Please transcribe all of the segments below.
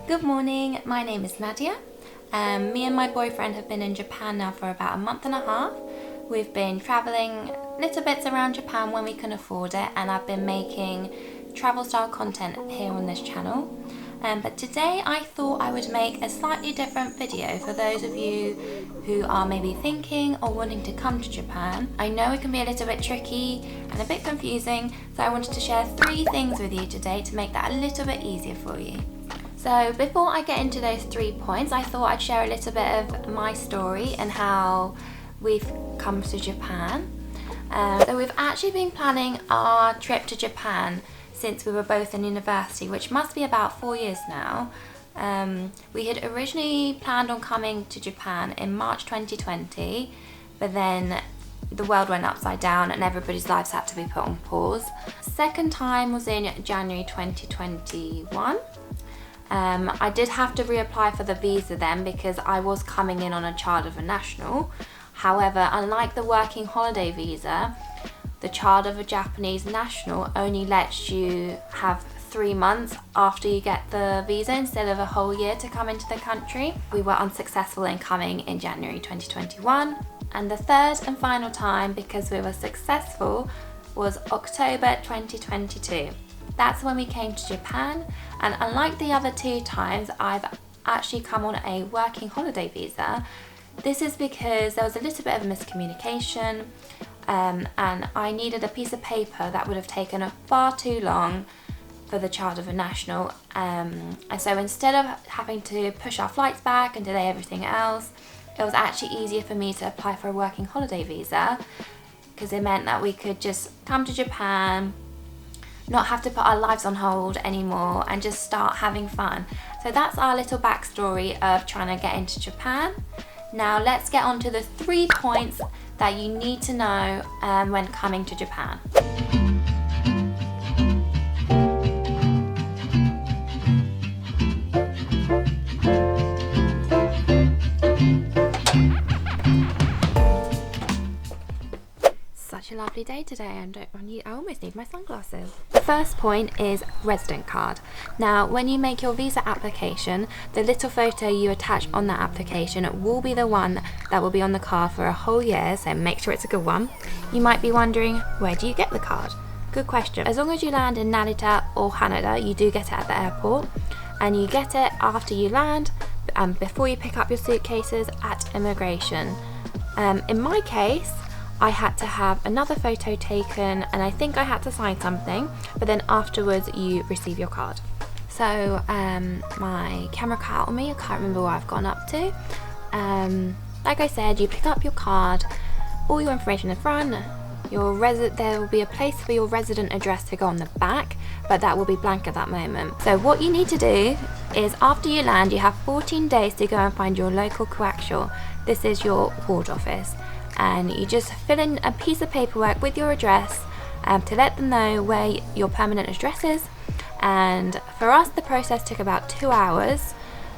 Good morning, my name is Nadia. Me and my boyfriend have been in Japan now for about a month and a half. We've been travelling little bits around Japan when we can afford it, and I've been making travel style content here on this channel. But today I thought I would make a slightly different video for those of you who are maybe thinking or wanting to come to Japan. I know it can be a little bit tricky and a bit confusing, so I wanted to share 3 things with you today to make that a little bit easier for you. So before I get into those 3 points, I thought I'd share a little bit of my story and how we've come to Japan. So we've actually been planning our trip to Japan since we were both in university, which must be about 4 years now. We had originally planned on coming to Japan in March 2020, but then the world went upside down and everybody's lives had to be put on pause. Second time was in January 2021. I did have to reapply for the visa then because I was coming in on a child of a national. However, unlike the working holiday visa, the child of a Japanese national only lets you have 3 months after you get the visa instead of a whole year to come into the country. We were unsuccessful in coming in January 2021. And the third and final time, because we were successful, was October 2022. That's when we came to Japan, and unlike the other 2 times, I've actually come on a working holiday visa. This is because there was a little bit of miscommunication, and I needed a piece of paper that would have taken far too long for the child of a national, and so instead of having to push our flights back and delay everything else, it was actually easier for me to apply for a working holiday visa because it meant that we could just come to Japan, not have to put our lives on hold anymore, and just start having fun. So that's our little backstory of trying to get into Japan. Now let's get on to the 3 points that you need to know when coming to Japan. Such a lovely day today. I almost need my sunglasses. The first point is resident card. Now, when you make your visa application, the little photo you attach on that application will be the one that will be on the card for a whole year, so make sure it's a good one. You might be wondering, where do you get the card? Good question. As long as you land in Narita or Haneda, you do get it at the airport, and you get it after you land and before you pick up your suitcases at immigration. In my case, I had to have another photo taken, and I think I had to sign something, but then afterwards you receive your card. So my camera cut out on me, I can't remember what I've gone up to. Like I said, you pick up your card, all your information in the front, there will be a place for your resident address to go on the back, but that will be blank at that moment. So what you need to do is, after you land, you have 14 days to go and find your local coaxial. This is your ward office. And you just fill in a piece of paperwork with your address to let them know where your permanent address is. And for us, the process took about 2 hours.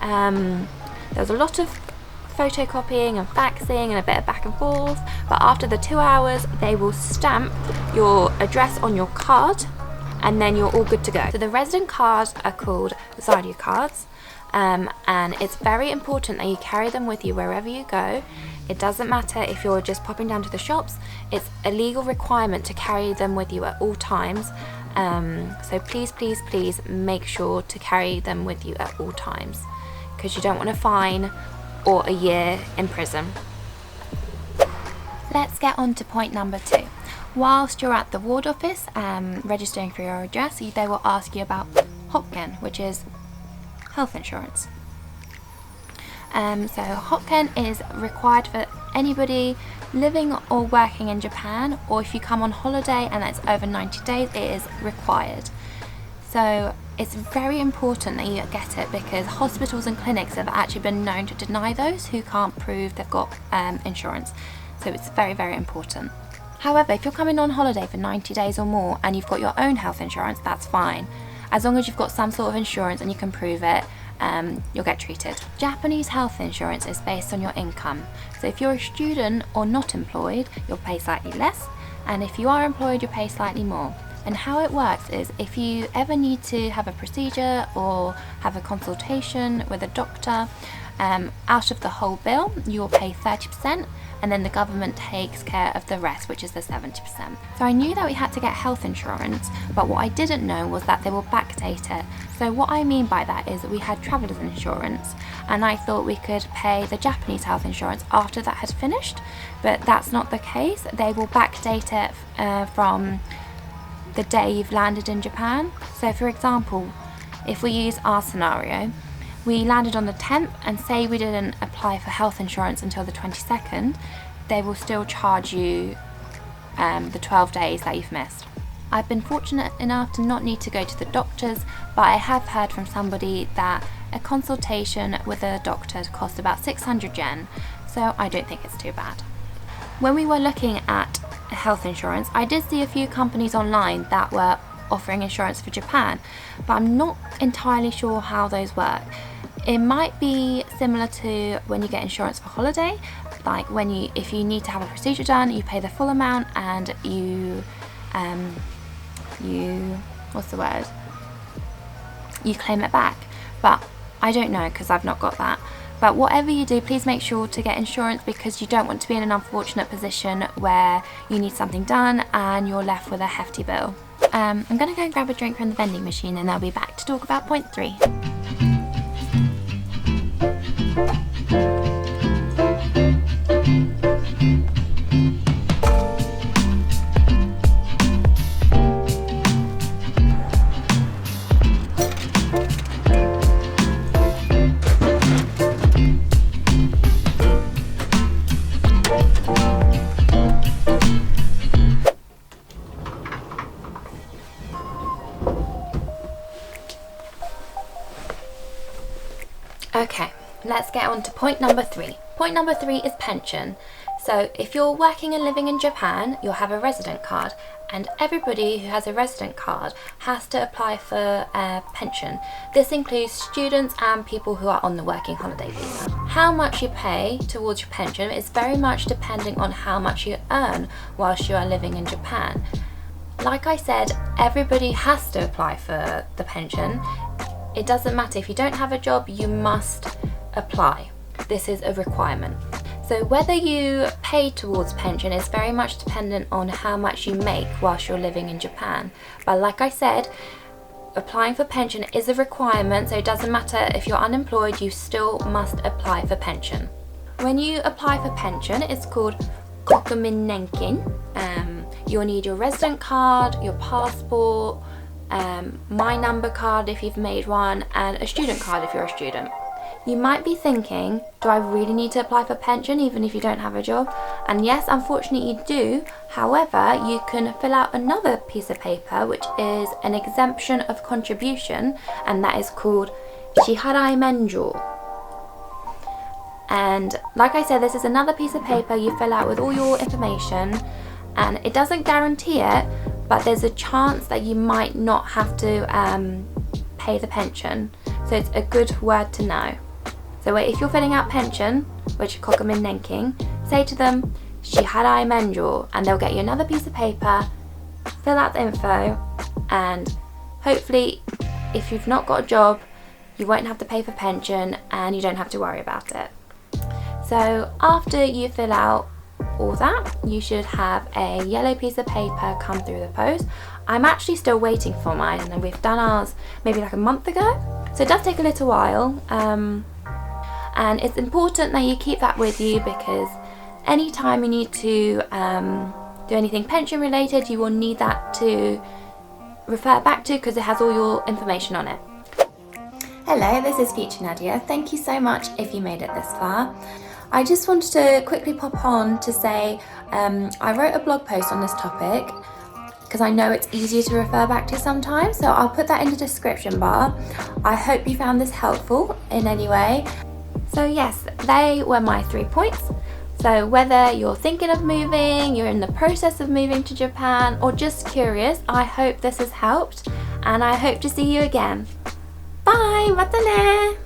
There was a lot of photocopying and faxing and a bit of back and forth, but after the 2 hours, they will stamp your address on your card, and then you're all good to go. So the resident cards are called Zaru cards. And it's very important that you carry them with you wherever you go. It doesn't matter if you're just popping down to the shops, it's a legal requirement to carry them with you at all times. So please make sure to carry them with you at all times, because you don't want a fine or a year in prison. Let's get on to point number 2. Whilst you're at the ward office registering for your address, they will ask you about Hokken, which is health insurance. So Hokken is required for anybody living or working in Japan, or if you come on holiday and it's over 90 days, it is required. So it's very important that you get it, because hospitals and clinics have actually been known to deny those who can't prove they've got insurance. So it's very important. However, if you're coming on holiday for 90 days or more and you've got your own health insurance, that's fine. As long as you've got some sort of insurance and you can prove it, you'll get treated. Japanese health insurance is based on your income. So if you're a student or not employed, you'll pay slightly less, and if you are employed, you'll pay slightly more. And how it works is if you ever need to have a procedure or have a consultation with a doctor, out of the whole bill, you'll pay 30%, and then the government takes care of the rest, which is the 70%. So I knew that we had to get health insurance, but what I didn't know was that they will backdate it. So what I mean by that is we had traveller's insurance, and I thought we could pay the Japanese health insurance after that had finished, but that's not the case. They will backdate it from the day you've landed in Japan. So for example, if we use our scenario, we landed on the 10th, and say we didn't apply for health insurance until the 22nd, they will still charge you the 12 days that you've missed. I've been fortunate enough to not need to go to the doctors, but I have heard from somebody that a consultation with a doctor costs about 600 yen, so I don't think it's too bad. When we were looking at health insurance, I did see a few companies online that were offering insurance for Japan, but I'm not entirely sure how those work. It might be similar to when you get insurance for holiday, like if you need to have a procedure done, you pay the full amount and you claim it back. But I don't know because I've not got that. But whatever you do, please make sure to get insurance, because you don't want to be in an unfortunate position where you need something done and you're left with a hefty bill. I'm going to go and grab a drink from the vending machine, and I'll be back to talk about point 3. Okay, let's get on to point number 3. Point number 3 is pension. So if you're working and living in Japan, you'll have a resident card, and everybody who has a resident card has to apply for a pension. This includes students and people who are on the working holiday visa. How much you pay towards your pension is very much depending on how much you earn whilst you are living in Japan. Like I said, everybody has to apply for the pension. It doesn't matter, if you don't have a job, you must apply. This is a requirement. So whether you pay towards pension is very much dependent on how much you make whilst you're living in Japan. But like I said, applying for pension is a requirement, so it doesn't matter if you're unemployed, you still must apply for pension. When you apply for pension, it's called kokumin nenkin. You'll need your resident card, your passport, my number card if you've made one, and a student card if you're a student. You might be thinking, do I really need to apply for pension even if you don't have a job? And yes, unfortunately you do. However, you can fill out another piece of paper which is an exemption of contribution, and that is called shiharai menjo. And like I said, this is another piece of paper you fill out with all your information, and it doesn't guarantee it, but there's a chance that you might not have to pay the pension. So it's a good word to know. So if you're filling out pension, which is kokumin nenkin, say to them shiharai menjo, and they'll get you another piece of paper, fill out the info, and hopefully if you've not got a job, you won't have to pay for pension and you don't have to worry about it. So after you fill out all that, you should have a yellow piece of paper come through the post. I'm actually still waiting for mine, and we've done ours maybe like a month ago, so it does take a little while, and it's important that you keep that with you, because anytime you need to do anything pension related, you will need that to refer back to, because it has all your information on it. Hello, this is future Nadia. Thank you so much if you made it this far. I just wanted to quickly pop on to say I wrote a blog post on this topic because I know it's easier to refer back to sometimes, so I'll put that in the description bar. I hope you found this helpful in any way. So yes, they were my 3 points. So whether you're thinking of moving, you're in the process of moving to Japan, or just curious, I hope this has helped, and I hope to see you again. Bye! Mata ne!